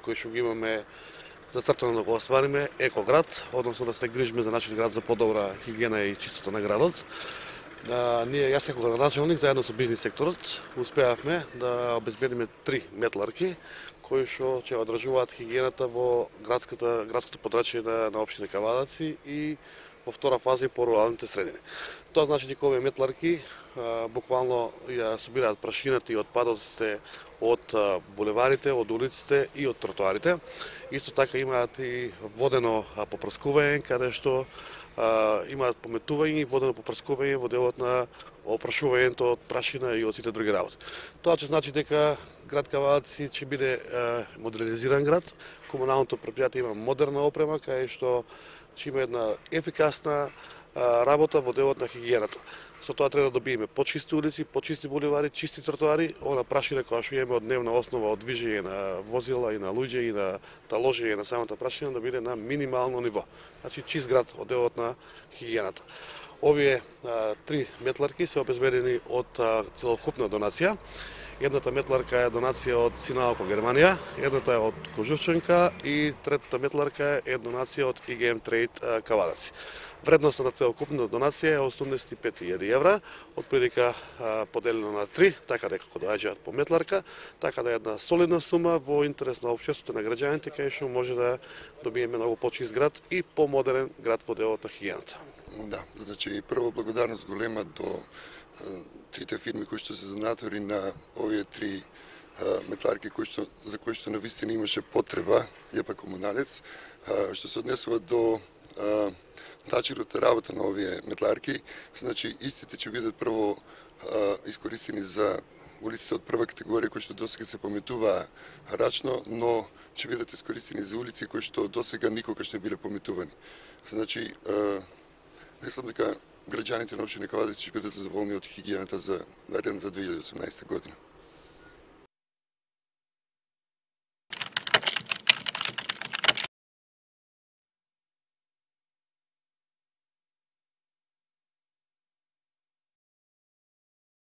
кој што го имаме зацртано да го оствариме екоград, односно да се грижиме за нашиот град за подобра хигиена и чистото на градот. Јас како градоначалник заедно со бизнис секторот успеавме да обезбедиме 3 метларки кои што ќе одржуваат хигиената во градското подрачје на општина Кавадаци и во втора фаза и по руралните средини. Тоа значи дека овие метларки буквално ја собираат прашината и отпадоците од булеварите, од улиците и од тротоарите. Исто така имаат и водено попрскување, каде што имаат пометување и водено попрскување во делот на опрашувањето од прашина и од сите други работи. Тоа ќе значи дека град Кавадаци ќе биде модернизиран град, комуналното претпријатие има модерна опрема, кај што ќе има една ефикасна работа во делот на хигиената. Со тоа треба да добиеме почисти улици, почисти буливари, чисти тротоари, она прашина која што имаме од дневна основа од движење на возила и на луѓе и на таложење на самата прашина да биде на минимално ниво. Значи чист град од делот на хигиената. Овие 3 метларки се обезбедени од целокупна донација. Едната метларка е донација од Синалко Германија, едната е од Кожушчанка и третата метларка е донација од IGM Trade Кавадаци. Вредноста на целокупната донација е 85.000 евра, отприлика поделено на 3, така дека кога доаѓаат по метларка, така да е една солидна сума во интерес на општеството на граѓаните, кај што може да добиеме многу почист град и помодерен град во делот на хигиената. Да, значи прво благодарност голема до трите фирми кои што се донатори на овие 3 метларки за кои што навистина имаше потреба, ја па комуналец. Што се однесува до начинот на работа на овие метларки, значи истите ќе бидат прво искористени за улиците од прва категорија кои што досега се пометуваа рачно, но ќе бидат искористени за улици кои што досега никогаш не биле пометувани. Значи, мислам дека граѓаните на општина Кавадаци ќе бидат задоволни од хигиената за наредната 2018 година.